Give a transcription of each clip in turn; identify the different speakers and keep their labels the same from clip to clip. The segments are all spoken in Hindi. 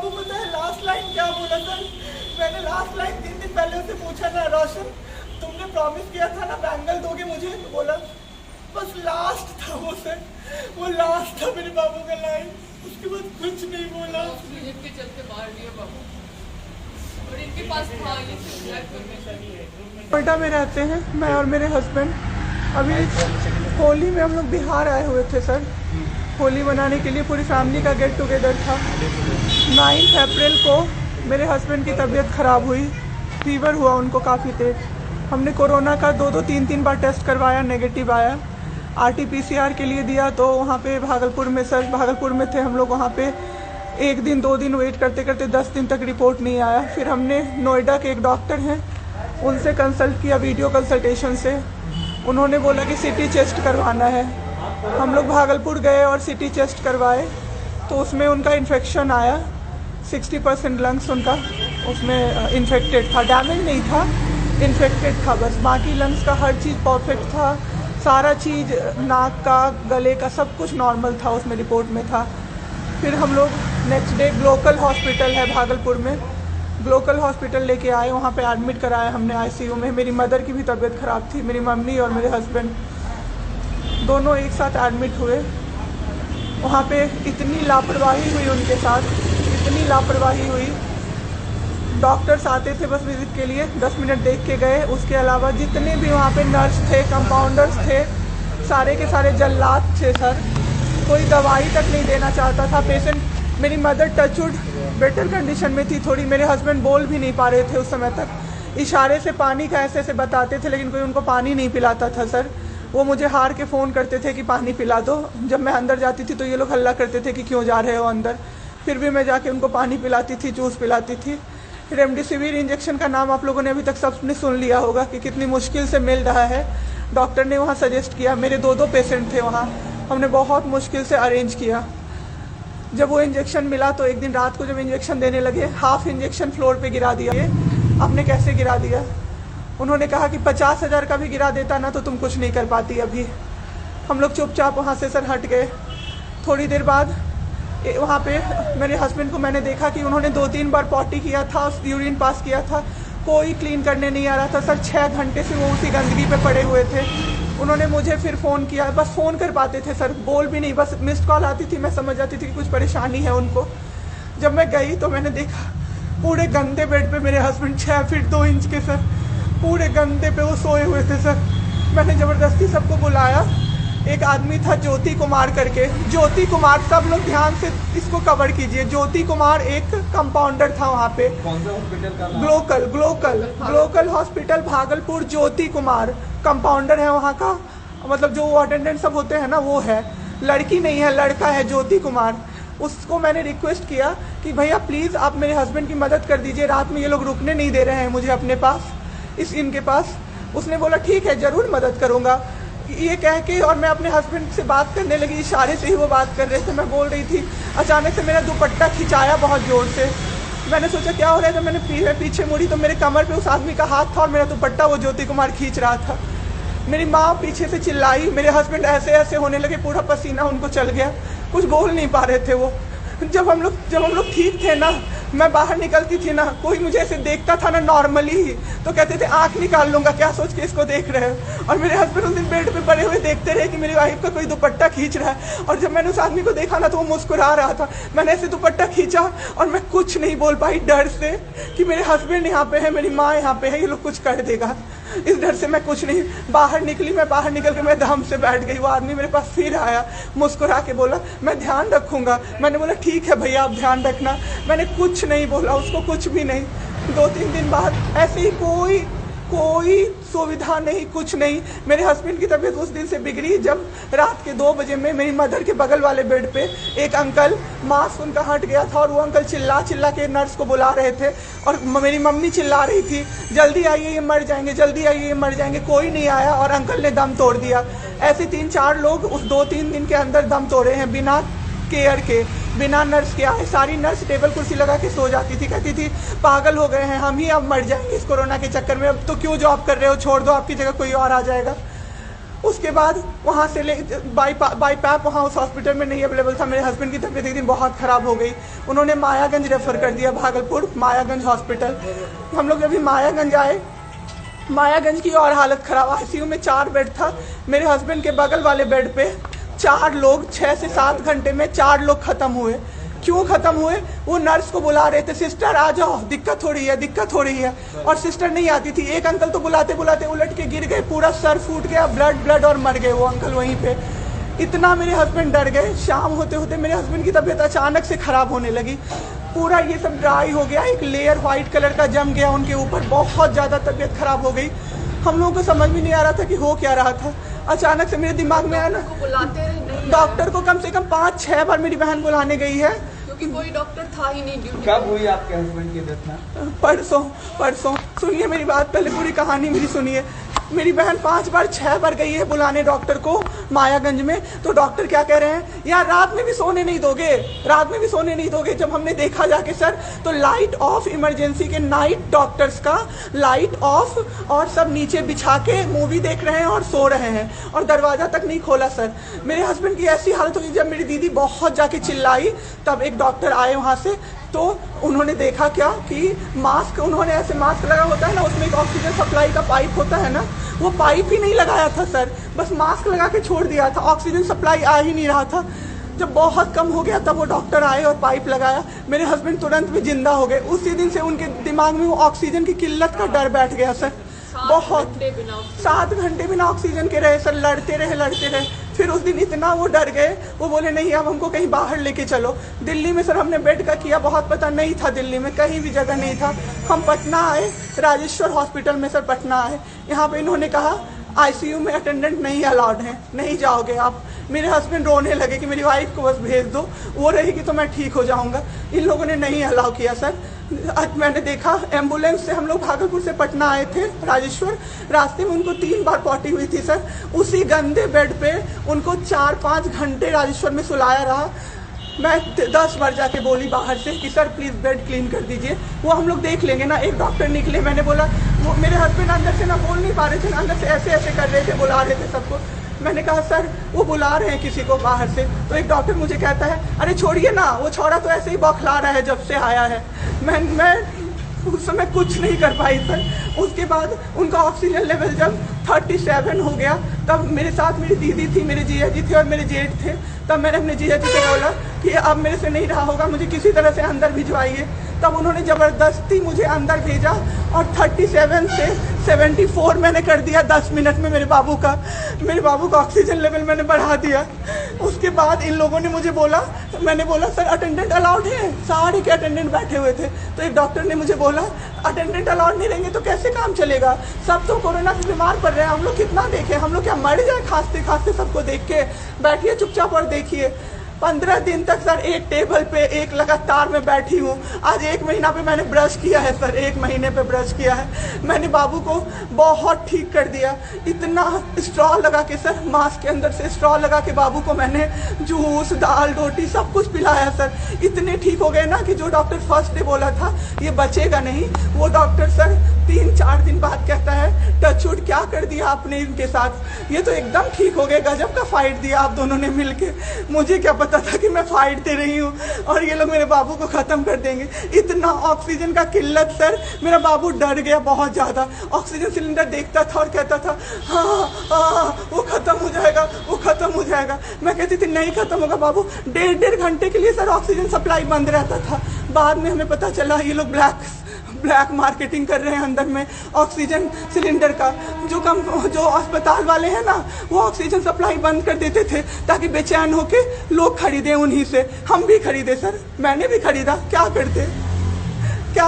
Speaker 1: आपको पता है लास्ट लाइन क्या बोला सर? मैंने लास्ट लाइन 3 दिन पहले उसे पूछा ना, रोशन तुमने प्रॉमिस किया था ना बैंगल दोगे मुझे, तो बोला बस लास्ट था वो सर, वो लास्ट था मेरे बाबू का लाइन, उसके बाद कुछ नहीं बोला।
Speaker 2: के चलते मार दिया बाबू, और इनके पास था ये
Speaker 1: नोएडा में रहते हैं मैं और मेरे हस्बैंड। अभी होली में हम लोग बिहार आए हुए थे सर, होली मनाने के लिए पूरी फैमिली का गेट टुगेदर था। 9 अप्रैल को मेरे हस्बैंड की तबीयत ख़राब हुई, फीवर हुआ उनको काफ़ी तेज। हमने कोरोना का 2-2 3-3 बार टेस्ट करवाया, नेगेटिव आया। RT-PCR के लिए दिया तो वहाँ पे भागलपुर में सर, भागलपुर में थे हम लोग, वहाँ पे 1 दिन 2 दिन वेट करते करते 10 दिन तक रिपोर्ट नहीं आया। फिर हमने नोएडा के एक डॉक्टर हैं उनसे कंसल्ट किया, वीडियो कंसल्टेशन से। उन्होंने बोला कि CT चेस्ट करवाना है। हम लोग भागलपुर गए और CT चेस्ट करवाए तो उसमें उनका इन्फेक्शन आया। 60% लंग्स उनका उसमें इन्फेक्टेड था, डैमेज नहीं था, इन्फेक्टेड था बस। बाकी लंग्स का हर चीज़ परफेक्ट था, सारा चीज़ नाक का गले का सब कुछ नॉर्मल था, उसमें रिपोर्ट में था। फिर हम लोग नेक्स्ट डे ग्लोकल हॉस्पिटल है भागलपुर में, ग्लोकल हॉस्पिटल लेके आए, वहाँ पे एडमिट कराया हमने ICU में। मेरी मदर की भी तबीयत ख़राब थी, मेरी मम्मी और मेरे हस्बैंड दोनों एक साथ एडमिट हुए। वहाँ पे इतनी लापरवाही हुई उनके साथ, इतनी लापरवाही हुई। डॉक्टर्स आते थे बस विजिट के लिए, 10 मिनट देख के गए। उसके अलावा जितने भी वहाँ पे नर्स थे, कंपाउंडर्स थे, सारे के सारे जल्लाद थे सर। कोई दवाई तक नहीं देना चाहता था पेशेंट। मेरी मदर टचवुड बेटर कंडीशन में थी थोड़ी, मेरे हस्बैंड बोल भी नहीं पा रहे थे उस समय तक। इशारे से पानी का ऐसे ऐसे बताते थे लेकिन कोई उनको पानी नहीं पिलाता था सर। वो मुझे हार के फ़ोन करते थे कि पानी पिला दो। जब मैं अंदर जाती थी तो ये लोग हल्ला करते थे कि क्यों जा रहे हो अंदर। फिर भी मैं जाके उनको पानी पिलाती थी, जूस पिलाती थी। रेमडेसिविर इंजेक्शन का नाम आप लोगों ने अभी तक सबने सुन लिया होगा कि कितनी मुश्किल से मिल रहा है। डॉक्टर ने वहाँ सजेस्ट किया, मेरे 2 पेशेंट थे वहाँ, हमने बहुत मुश्किल से अरेंज किया। जब वो इंजेक्शन मिला तो एक दिन रात को जब इंजेक्शन देने लगे, हाफ इंजेक्शन फ्लोर पे गिरा दिया। आपने कैसे गिरा दिया? उन्होंने कहा कि 50,000 का भी गिरा देता ना तो तुम कुछ नहीं कर पाती अभी। हम लोग चुपचाप वहाँ से सर हट गए। थोड़ी देर बाद वहाँ पे मेरे हस्बैंड को मैंने देखा कि उन्होंने 2-3 बार पॉटी किया था, यूरिन पास किया था, कोई क्लीन करने नहीं आ रहा था सर। 6 घंटे से वो उसी गंदगी पे पड़े हुए थे। उन्होंने मुझे फिर फ़ोन किया, बस फ़ोन कर पाते थे सर, बोल भी नहीं, बस मिस्ड कॉल आती थी, मैं समझ जाती थी कि कुछ परेशानी है उनको। जब मैं गई तो मैंने देखा पूरे गंदे बेड पे मेरे हस्बैंड 6 फीट 2 इंच के सर, पूरे गंदे पे वो सोए हुए थे सर। मैंने ज़बरदस्ती सबको बुलाया। एक आदमी था ज्योति कुमार करके, ज्योति कुमार, सब लोग ध्यान से इसको कवर कीजिए। ज्योति कुमार एक कंपाउंडर था वहाँ पे।
Speaker 3: कौन सा हॉस्पिटल का?
Speaker 1: Glocal hospital Bhagalpur. Jyoti Kumar compounder है वहाँ का, मतलब जो अटेंडेंट सब होते हैं ना वो है, लड़की नहीं है लड़का है ज्योति कुमार। उसको मैंने रिक्वेस्ट किया कि भैया प्लीज़ आप मेरे हस्बैंड की मदद कर दीजिए, रात में ये लोग रुकने नहीं दे रहे हैं मुझे अपने पास, इनके पास। उसने बोला ठीक है ज़रूर मदद करूँगा, ये कह के, और मैं अपने हस्बैंड से बात करने लगी, इशारे से ही वो बात कर रहे थे, मैं बोल रही थी। अचानक से मेरा दुपट्टा खिंचाया बहुत ज़ोर से। मैंने सोचा क्या हो रहा है, जब मैंने पीछे मुड़ी तो मेरे कमर पे उस आदमी का हाथ था और मेरा दुपट्टा वो ज्योति कुमार खींच रहा था। मेरी माँ पीछे से चिल्लाई, मेरे हस्बैंड ऐसे ऐसे होने लगे, पूरा पसीना उनको चल गया, कुछ बोल नहीं पा रहे थे वो। जब हम लोग ठीक थे ना, मैं बाहर निकलती थी ना, कोई मुझे ऐसे देखता था ना नॉर्मली ही तो कहते थे आंख निकाल लूंगा, क्या सोच के इसको देख रहे हो। और मेरे हस्बैंड उस दिन बेड पे पड़े हुए देखते रहे कि मेरी वाइफ का कोई दुपट्टा खींच रहा है। और जब मैंने उस आदमी को देखा ना तो वो मुस्कुरा रहा था। मैंने ऐसे दुपट्टा खींचा और मैं कुछ नहीं बोल पाई डर से कि मेरे हस्बैंड यहाँ पे है, मेरी माँ यहाँ पे है, ये लोग कुछ कर देगा। इस डर से मैं कुछ नहीं बाहर निकली। मैं बाहर निकल के मैं दम से बैठ गई। वो आदमी मेरे पास फिर आया, मुस्कुरा के बोला मैं ध्यान रखूंगा। मैंने बोला ठीक है भैया आप ध्यान रखना। मैंने कुछ नहीं बोला उसको, कुछ भी नहीं। 2-3 दिन बाद ऐसे ही कोई सुविधा नहीं, कुछ नहीं। मेरे हस्बैंड की तबीयत उस दिन से बिगड़ी जब रात के 2 बजे में मेरी मदर के बगल वाले बेड पे एक अंकल, मास्क उनका हट गया था और वो अंकल चिल्ला चिल्ला के नर्स को बुला रहे थे और मेरी मम्मी चिल्ला रही थी जल्दी आइए ये मर जाएंगे, जल्दी आइए ये मर जाएंगे। कोई नहीं आया और अंकल ने दम तोड़ दिया। ऐसे 3-4 लोग उस 2-3 दिन के अंदर दम तोड़े हैं बिना केयर के, बिना नर्स के आए। सारी नर्स टेबल कुर्सी लगा के सो जाती थी, कहती थी पागल हो गए हैं हम ही, अब मर जाएंगे इस कोरोना के चक्कर में, अब तो क्यों जॉब कर रहे हो, छोड़ दो, आपकी जगह कोई और आ जाएगा। उसके बाद वहाँ से बाईपैप वहाँ उस हॉस्पिटल में नहीं अवेलेबल था। मेरे हस्बैंड की तबीयत एक दिन बहुत ख़राब हो गई, उन्होंने मायागंज रेफ़र कर दिया, भागलपुर मायागंज हॉस्पिटल। हम लोग जब मायागंज आए, मायागंज की और हालत ख़राब, आईसीयू में 4 बेड था। मेरे हस्बैंड के बगल वाले बेड पे 4 लोग 6 से 7 घंटे में 4 लोग ख़त्म हुए। क्यों ख़त्म हुए? वो नर्स को बुला रहे थे, सिस्टर आ जाओ, दिक्कत हो रही है, दिक्कत हो रही है, और सिस्टर नहीं आती थी। एक अंकल तो बुलाते बुलाते उलट के गिर गए, पूरा सर फूट गया, ब्लड और मर गए वो अंकल वहीं पे। इतना मेरे हस्बैंड डर गए। शाम होते होते मेरे हस्बैंड की तबीयत अचानक से ख़राब होने लगी, पूरा ये सब ड्राई हो गया, एक लेयर वाइट कलर का जम गया उनके ऊपर, बहुत ज़्यादा तबीयत ख़राब हो गई। हम लोगों को समझ में नहीं आ रहा था कि हो क्या रहा था। अचानक से मेरे दिमाग में आया ना, डॉक्टर को कम से कम 5-6 बार मेरी बहन बुलाने गई है,
Speaker 2: क्योंकि कोई डॉक्टर था ही नहीं ड्यूटी।
Speaker 3: कब हुई आपके हस्बैंड की डेथ?
Speaker 1: परसों। सुनिए मेरी बात, पहले पूरी कहानी मेरी सुनिए। मेरी बहन 5 बार 6 बार गई है बुलाने डॉक्टर को मायागंज में, तो डॉक्टर क्या कह रहे हैं, यार रात में भी सोने नहीं दोगे, रात में भी सोने नहीं दोगे। जब हमने देखा जाके सर, तो लाइट ऑफ, इमरजेंसी के नाइट डॉक्टर्स का लाइट ऑफ, और सब नीचे बिछा के मूवी देख रहे हैं और सो रहे हैं, और दरवाज़ा तक नहीं खोला सर। मेरे हस्बैंड की ऐसी हालत हुई, जब मेरी दीदी बहुत जाके चिल्लाई, तब एक डॉक्टर आए वहाँ से, तो उन्होंने देखा क्या कि मास्क, उन्होंने ऐसे मास्क लगा होता है ना, उसमें एक ऑक्सीजन सप्लाई का पाइप होता है ना, वो पाइप ही नहीं लगाया था सर, बस मास्क लगा के छोड़ दिया था, ऑक्सीजन सप्लाई आ ही नहीं रहा था। जब बहुत कम हो गया तब वो डॉक्टर आए और पाइप लगाया, मेरे हस्बैंड तुरंत भी जिंदा हो गए। उसी दिन से उनके दिमाग में वो ऑक्सीजन की किल्लत का डर बैठ गया सर। बहुत 7 घंटे बिना ऑक्सीजन के रहे सर, लड़ते रहे। फिर उस दिन इतना वो डर गए, वो बोले नहीं अब हमको कहीं बाहर लेके चलो। दिल्ली में सर हमने बेड का किया, बहुत पता नहीं था, दिल्ली में कहीं भी जगह नहीं था। हम पटना आए, राजेश्वर हॉस्पिटल में सर पटना आए। यहाँ पे इन्होंने कहा आईसीयू में अटेंडेंट नहीं अलाउड है, नहीं जाओगे आप। मेरे हस्बैंड रोने लगे कि मेरी वाइफ को बस भेज दो, वो रहेगी तो मैं ठीक हो जाऊंगा। इन लोगों ने नहीं अलाउ किया सर। आज मैंने देखा, एम्बुलेंस से हम लोग भागलपुर से पटना आए थे राजेश्वर, रास्ते में उनको 3 बार पॉटी हुई थी सर। उसी गंदे बेड पे उनको 4-5 घंटे राजेश्वर में सुलाया रहा। मैं 10 बार जाके बोली बाहर से कि सर प्लीज़ बेड क्लीन कर दीजिए, वो हम लोग देख लेंगे ना। एक डॉक्टर निकले, मैंने बोला, वो मेरे हस्बैंड अंदर से ना बोल नहीं पा रहे थे, अंदर से ऐसे कर रहे थे, बुला रहे थे सबको। मैंने कहा सर वो बुला रहे हैं किसी को बाहर से, तो एक डॉक्टर मुझे कहता है अरे छोड़िए ना, वो छोड़ा तो ऐसे ही बौखला रहा है जब से आया है। मैं उस समय कुछ नहीं कर पाई सर। उसके बाद उनका ऑक्सीजन लेवल जब 37 हो गया, तब मेरे साथ मेरी दीदी थी, मेरे जीजा जी थे और मेरे जेठ थे। तब मैंने अपने जीजा जी से बोला कि अब मेरे से नहीं रहा होगा, मुझे किसी तरह से अंदर भिजवाइए। तब उन्होंने ज़बरदस्ती मुझे अंदर भेजा और 37 से 74 मैंने कर दिया 10 मिनट में। मेरे बाबू का ऑक्सीजन लेवल मैंने बढ़ा दिया। उसके बाद इन लोगों ने मुझे बोला, मैंने बोला सर अटेंडेंट अलाउड है, सारे के अटेंडेंट बैठे हुए थे। तो एक डॉक्टर ने मुझे बोला अटेंडेंट अलाउड नहीं रहेंगे तो कैसे काम चलेगा, सब तो कोरोना से बीमार पड़ रहे हैं, हम लोग कितना देखें, हम लोग क्या मर जाए खांसते खांसते सबको देख के। बैठिए चुपचाप और देखिए। 15 दिन तक सर एक टेबल पे एक लगातार मैं बैठी हूँ। आज 1 महीना पे मैंने ब्रश किया है सर, 1 महीने पे ब्रश किया है मैंने। बाबू को बहुत ठीक कर दिया, इतना स्ट्रॉ लगा के सर, मास्क के अंदर से स्ट्रॉ लगा के बाबू को मैंने जूस, दाल, रोटी सब कुछ पिलाया सर। इतने ठीक हो गए ना कि जो डॉक्टर फर्स्ट डे बोला था ये बचेगा नहीं, वो डॉक्टर सर 3-4 दिन बाद कहता है टचवुड क्या कर दिया आपने इनके साथ, ये तो एकदम ठीक हो गए, गजब का फाइट दिया आप दोनों ने मिलके। मुझे क्या पता था कि मैं फाइट दे रही हूँ और ये लोग मेरे बाबू को ख़त्म कर देंगे। इतना ऑक्सीजन का किल्लत सर, मेरा बाबू डर गया बहुत ज़्यादा। ऑक्सीजन सिलेंडर देखता था और कहता था हाँ वो ख़त्म हो जाएगा, वो ख़त्म हो जाएगा। मैं कहती थी नहीं ख़त्म होगा बाबू। 1.5 घंटे के लिए सर ऑक्सीजन सप्लाई बंद रहता था। बाद में हमें पता चला ये लोग ब्लैक मार्केटिंग कर रहे हैं अंदर में ऑक्सीजन सिलेंडर का। जो अस्पताल वाले हैं ना, वो ऑक्सीजन सप्लाई बंद कर देते थे ताकि बेचैन होके लोग खरीदें उन्हीं से। हम भी खरीदे सर, मैंने भी खरीदा। क्या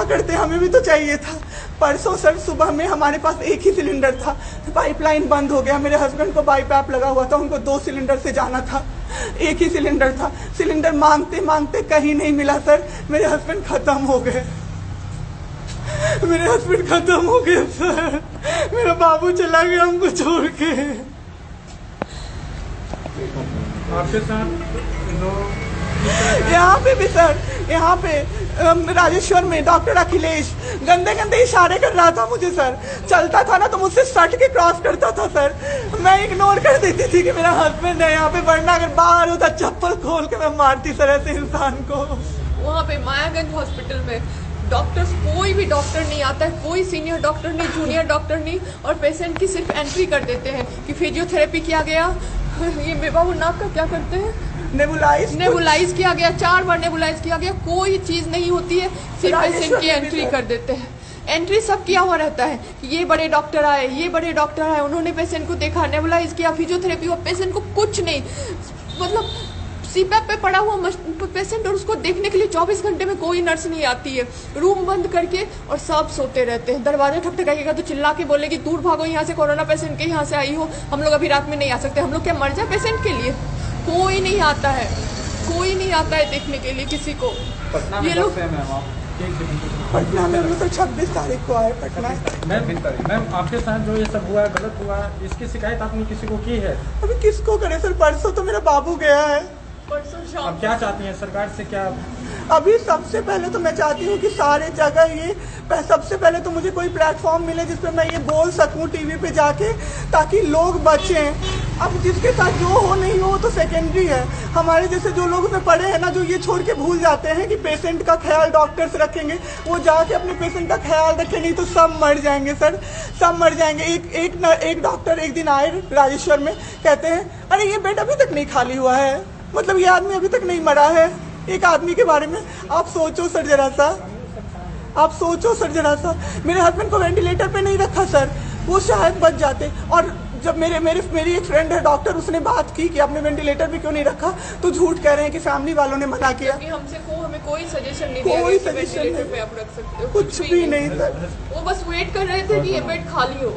Speaker 1: करते हमें भी तो चाहिए था। परसों सर सुबह में हमारे पास एक ही सिलेंडर था, पाइपलाइन बंद हो गया। मेरे हस्बैंड को बाईपैप लगा हुआ था, उनको 2 सिलेंडर से जाना था, एक ही सिलेंडर था। सिलेंडर मांगते मांगते कहीं नहीं मिला सर, मेरे हस्बैंड खत्म हो गए। सर, मेरा बाबू चला गया हमको छोड़ के।
Speaker 3: आपके साथ 2
Speaker 1: यहाँ पे भी सर, यहाँ पे राजेश्वर में डॉक्टर अखिलेश गंदे गंदे इशारे कर रहा था मुझे सर। चलता था ना तो मुझसे सट के क्रॉस करता था सर। मैं इग्नोर कर देती थी कि मेरा हस्बैंड है यहाँ पे, वरना अगर बाहर होता चप्पल खोल के मैं मारती सर ऐसे इंसान को।
Speaker 2: वहाँ पे मायागंज हॉस्पिटल में डॉक्टर्स, कोई भी डॉक्टर नहीं आता है, कोई सीनियर डॉक्टर नहीं, जूनियर डॉक्टर नहीं, और पेशेंट की सिर्फ एंट्री कर देते हैं कि फिजियोथेरेपी किया गया, ये बाबू नाक का क्या करते हैं, नेबुलाइज किया गया, 4 बार नेबुलाइज किया गया, कोई चीज़ नहीं होती है, सिर्फ पेशेंट की एंट्री कर देते हैं। एंट्री सब किया हुआ रहता है कि ये बड़े डॉक्टर आए, ये बड़े डॉक्टर आए, उन्होंने पेशेंट को देखा, नेबुलाइज किया, फिजियोथेरेपी हुआ, पेशेंट को कुछ नहीं, मतलब सीपैप पे पड़ा हुआ पेशेंट, और उसको देखने के लिए 24 घंटे में कोई नर्स नहीं आती है, रूम बंद करके, और सब सोते रहते हैं। दरवाजा ठकठकाइएगा तो चिल्ला के बोलेगी दूर भागो यहाँ से, कोरोना पेशेंट के यहाँ से आई हो, हम लोग अभी रात में नहीं आ सकते। हम लोग क्या मर जाए पेशेंट के लिए? कोई नहीं आता है, कोई नहीं आता है देखने के लिए किसी को। ये लोग
Speaker 1: पटना में हम लोग तो 26 तारीख को आए पटना।
Speaker 4: मैम आपके साथ जो ये सब हुआ है, गलत हुआ है, इसकी शिकायत आपने किसी को की है?
Speaker 1: अभी किसको करे सर? परसों तो मेरा बाबू गया है।
Speaker 2: परसों शाम
Speaker 4: अब क्या चाहती हैं सरकार से? क्या
Speaker 1: अभी सबसे पहले तो मैं चाहती हूँ कि सारे जगह ये, सबसे पहले तो मुझे कोई प्लेटफॉर्म मिले जिस पे मैं ये बोल सकूँ टीवी पे जाके, ताकि लोग बचें। अब जिसके साथ जो हो नहीं हो तो सेकेंडरी है। हमारे जैसे जो लोग उसमें पड़े हैं ना, जो ये छोड़ के भूल जाते हैं कि पेशेंट का ख्याल डॉक्टर्स रखेंगे, वो जाके अपने पेशेंट का ख्याल रखें, नहीं तो सब मर जाएंगे सर, सब मर जाएंगे। एक डॉक्टर एक दिन आए राजेश्वर में, कहते हैं अरे ये बेड अभी तक नहीं खाली हुआ है, मतलब ये आदमी अभी तक नहीं मरा है। एक आदमी के बारे में आप सोचो सर जरा सा, आप सोचो सर जरा सा। मेरे हस्बैंड को वेंटिलेटर पे नहीं रखा सर, वो शायद बच जाते। और जब मेरी एक फ्रेंड है डॉक्टर, उसने बात की कि आपने वेंटिलेटर पे क्यों नहीं रखा, तो झूठ कह रहे हैं कि फैमिली वालों ने मना किया।
Speaker 2: हमें कोई सजेशन नहीं दिया,
Speaker 1: कोई सजेशन नहीं,
Speaker 2: पे आप रख सकते हो,
Speaker 1: कुछ भी नहीं सर।
Speaker 2: वो बस वेट कर रहे थे कि ये बेड खाली हो।